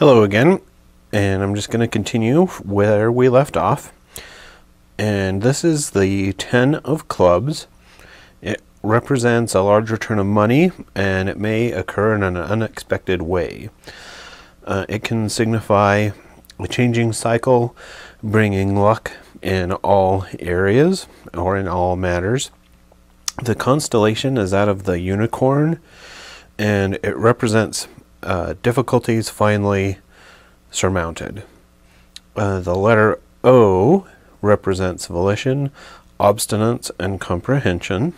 Hello again, and I'm just going to continue where we left off. And this is the 10 of clubs. It represents a large return of money, and it may occur in an unexpected way. It can signify a changing cycle, bringing luck in all areas or in all matters. The constellation is that of the unicorn, and it represents difficulties finally surmounted. The letter O represents volition, obstinance, and comprehension.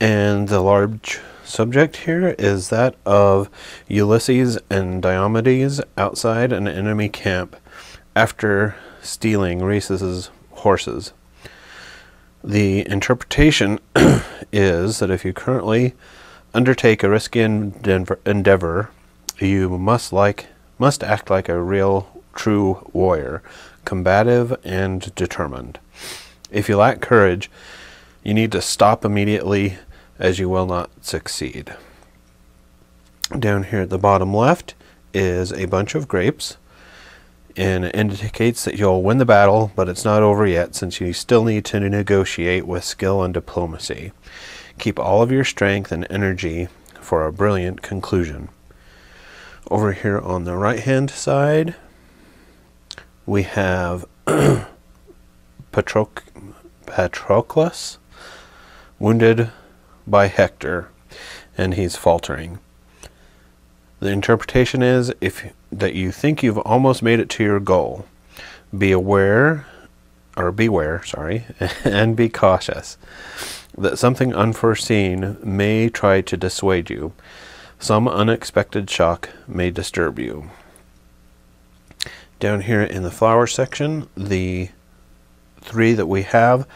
And the large subject here is that of Ulysses and Diomedes outside an enemy camp after stealing Rhesus's horses. The interpretation is that if you currently undertake a risky endeavor, you must act like a real, true warrior, combative and determined. If you lack courage, you need to stop immediately, as you will not succeed. Down here at the bottom left is a bunch of grapes, and it indicates that you'll win the battle, but it's not over yet, since you still need to negotiate with skill and diplomacy. Keep all of your strength and energy for a brilliant conclusion. Over here on the right hand side, we have Patroclus, wounded by Hector, and he's faltering. The interpretation is that you think you've almost made it to your goal. Beware, and be cautious that something unforeseen may try to dissuade you. Some unexpected shock may disturb you. Down here in the flower section, the three that we have,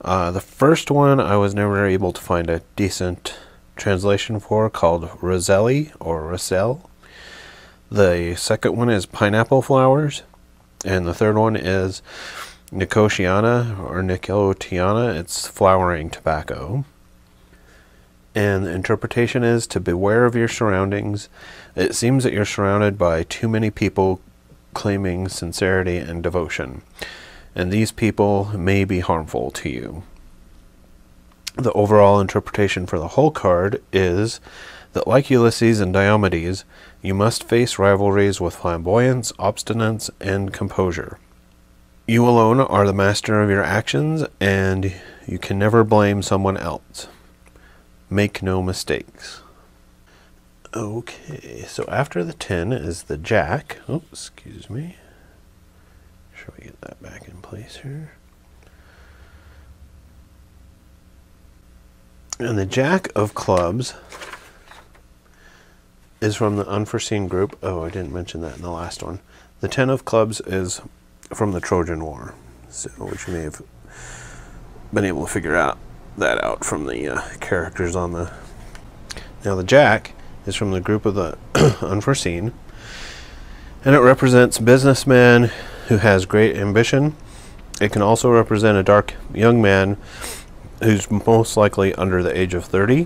the first one I was never able to find a decent translation for, called Roselli or Roselle. The second one is pineapple flowers, and the third one is Nicotiana or Nicotiana. It's flowering tobacco. And the interpretation is to beware of your surroundings. It seems that you're surrounded by too many people claiming sincerity and devotion, and these people may be harmful to you. The overall interpretation for the whole card is that, like Ulysses and Diomedes, you must face rivalries with flamboyance, obstinance, and composure. You alone are the master of your actions, and you can never blame someone else. Make no mistakes. Okay, so after the 10 is the Jack. Oh, excuse me. Should we get that back in place here? And the Jack of clubs is from the unforeseen group. Oh, I didn't mention that in the last one. The 10 of clubs is from the Trojan War, so which you may have been able to figure that out from the characters on the... Now the Jack is from the group of the unforeseen, and it represents businessman who has great ambition. It can also represent a dark young man who's most likely under the age of 30.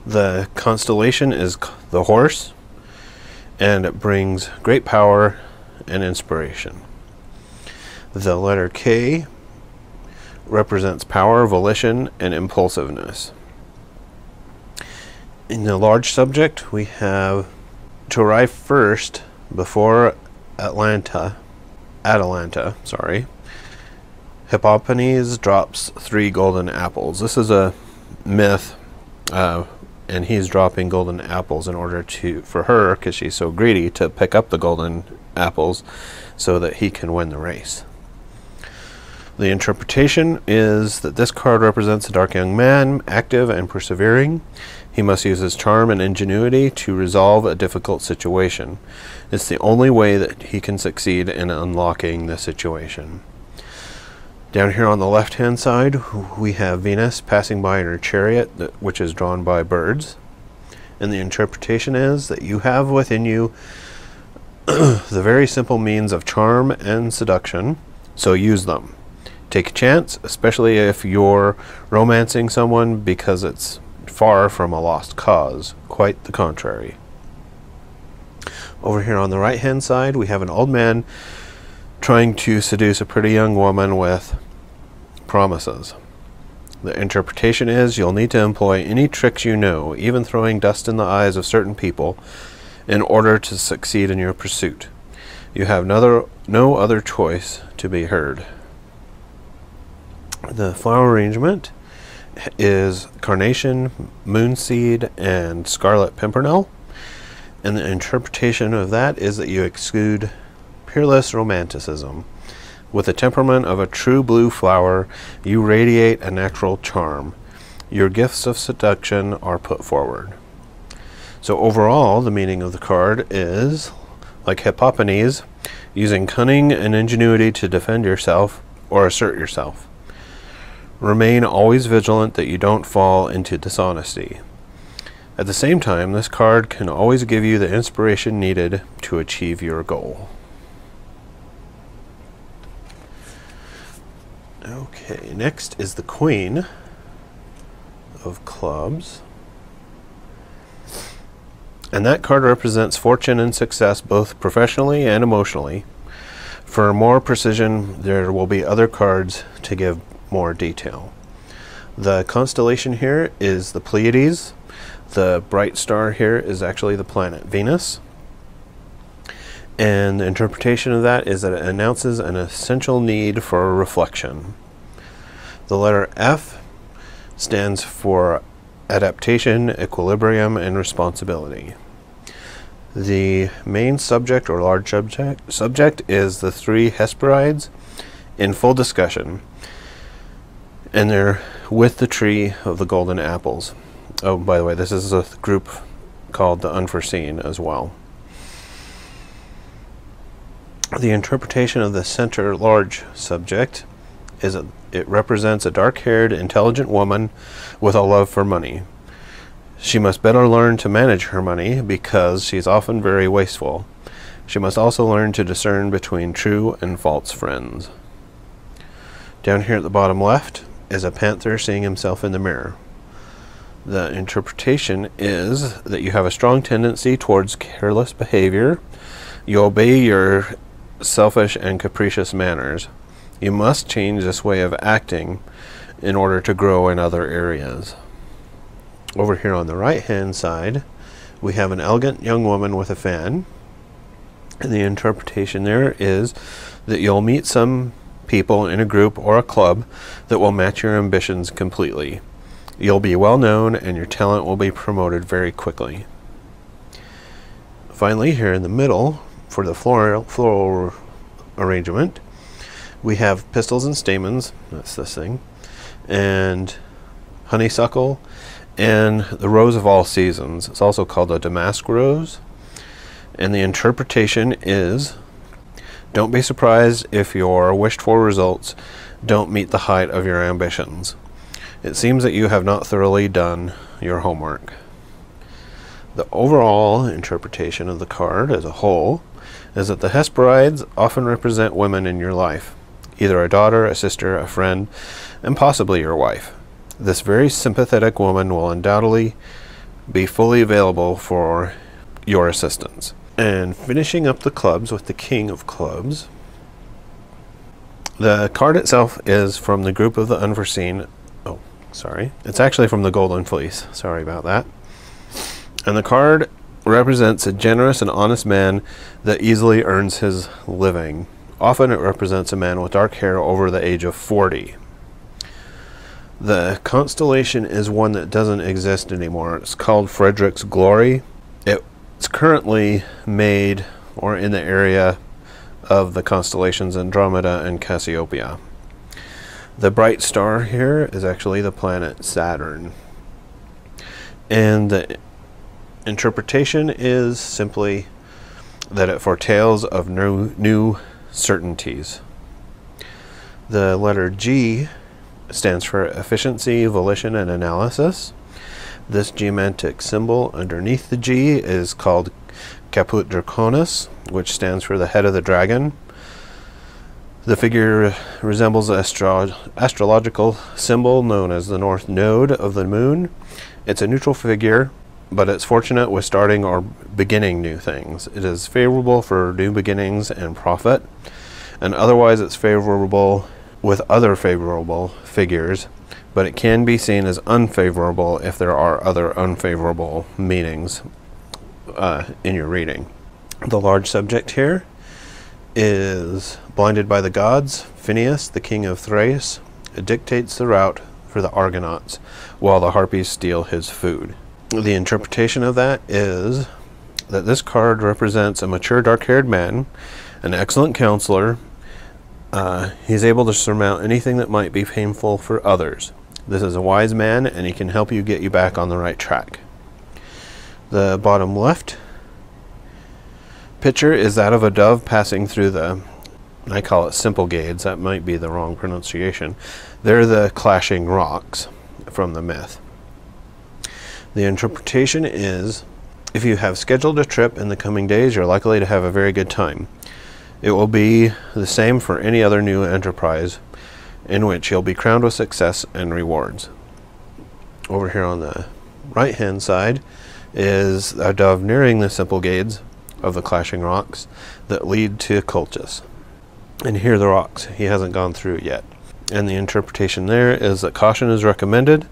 The constellation is the horse, and it brings great power and inspiration. The letter K represents power, volition, and impulsiveness. In the large subject, we have to arrive first before Atalanta, Hippomenes drops 3 golden apples. This is a myth, and he's dropping golden apples in order for her, because she's so greedy, to pick up the golden apples so that he can win the race. The interpretation is that this card represents a dark young man, active and persevering. He must use his charm and ingenuity to resolve a difficult situation. It's the only way that he can succeed in unlocking the situation. Down here on the left-hand side, we have Venus passing by in her chariot, which is drawn by birds. And the interpretation is that you have within you the very simple means of charm and seduction, so use them. Take a chance, especially if you're romancing someone, because it's far from a lost cause. Quite the contrary. Over here on the right hand side, we have an old man trying to seduce a pretty young woman with promises. The interpretation is you'll need to employ any tricks you know, even throwing dust in the eyes of certain people, in order to succeed in your pursuit. You have no other choice to be heard. The flower arrangement is carnation, moonseed, and scarlet pimpernel. And the interpretation of that is that you exude peerless romanticism. With the temperament of a true blue flower, you radiate a natural charm. Your gifts of seduction are put forward. So overall, the meaning of the card is, like Hippomenes, using cunning and ingenuity to defend yourself or assert yourself. Remain always vigilant that you don't fall into dishonesty. At the same time, this card can always give you the inspiration needed to achieve your goal. Okay, next is the Queen of Clubs. And that card represents fortune and success both professionally and emotionally. For more precision, there will be other cards to give more detail. The constellation here is the Pleiades. The bright star here is actually the planet Venus. And the interpretation of that is that it announces an essential need for reflection. The letter F stands for adaptation, equilibrium, and responsibility. The main subject or large subject is the three Hesperides in full discussion. And they're with the tree of the golden apples. Oh, by the way, this is a group called the Unforeseen as well. The interpretation of the center large subject is that it represents a dark-haired, intelligent woman with a love for money. She must better learn to manage her money because she's often very wasteful. She must also learn to discern between true and false friends. Down here at the bottom left is a panther seeing himself in the mirror. The interpretation is that you have a strong tendency towards careless behavior. You obey your selfish and capricious manners. You must change this way of acting in order to grow in other areas. Over here on the right hand side, we have an elegant young woman with a fan. And the interpretation there is that you'll meet some people in a group or a club that will match your ambitions completely. You'll be well known and your talent will be promoted very quickly. Finally, here in the middle, for the floral arrangement, we have pistils and stamens, that's this thing, and honeysuckle, and the rose of all seasons. It's also called a damask rose. And the interpretation is, don't be surprised if your wished for results don't meet the height of your ambitions. It seems that you have not thoroughly done your homework. The overall interpretation of the card as a whole is that the Hesperides often represent women in your life, either a daughter, a sister, a friend, and possibly your wife. This very sympathetic woman will undoubtedly be fully available for your assistance. And finishing up the clubs with the King of Clubs, the card itself is from the group of the Unforeseen. Oh, sorry. It's actually from the Golden Fleece. Sorry about that. And the card represents a generous and honest man that easily earns his living. Often it represents a man with dark hair over the age of 40. The constellation is one that doesn't exist anymore. It's called Frederick's Glory. It's currently made or in the area of the constellations Andromeda and Cassiopeia. The bright star here is actually the planet Saturn. And the interpretation is simply that it foretells of new certainties. The letter G stands for efficiency, volition, and analysis. This geomantic symbol underneath the G is called Caput Draconis, which stands for the head of the dragon. The figure resembles an astrological symbol known as the North Node of the Moon. It's a neutral figure, but it's fortunate with starting or beginning new things. It is favorable for new beginnings and profit, and otherwise it's favorable with other favorable figures, but it can be seen as unfavorable if there are other unfavorable meanings in your reading. The large subject here is blinded by the gods. Phineas, the king of Thrace, dictates the route for the Argonauts while the Harpies steal his food. The interpretation of that is that this card represents a mature dark-haired man, an excellent counselor. He's able to surmount anything that might be painful for others. This is a wise man, and he can help you get you back on the right track. The bottom left picture is that of a dove passing through the, I call it Symplegades, that might be the wrong pronunciation. They're the clashing rocks from the myth. The interpretation is, if you have scheduled a trip in the coming days, you're likely to have a very good time. It will be the same for any other new enterprise in which you'll be crowned with success and rewards. Over here on the right hand side is a dove nearing the Symplegades of the clashing rocks that lead to Colchis. And here are the rocks. He hasn't gone through yet. And the interpretation there is that caution is recommended,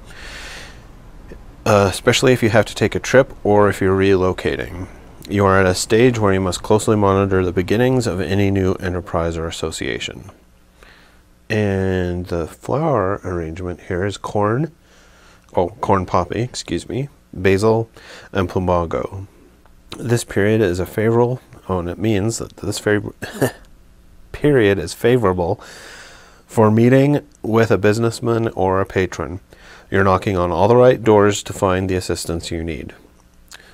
especially if you have to take a trip or if you're relocating. You are at a stage where you must closely monitor the beginnings of any new enterprise or association. And the flower arrangement here is corn poppy, excuse me, basil, and plumago. This period is a favorable, and it means that this period is favorable for meeting with a businessman or a patron. You're knocking on all the right doors to find the assistance you need.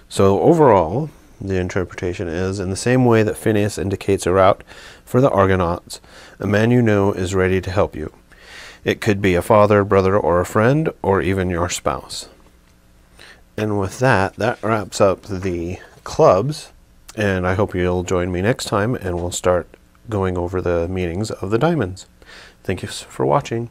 So overall, the interpretation is, in the same way that Phineas indicates a route for the Argonauts, a man you know is ready to help you. It could be a father, brother, or a friend, or even your spouse. And with that, that wraps up the clubs, and I hope you'll join me next time, and we'll start going over the meanings of the diamonds. Thank you for watching.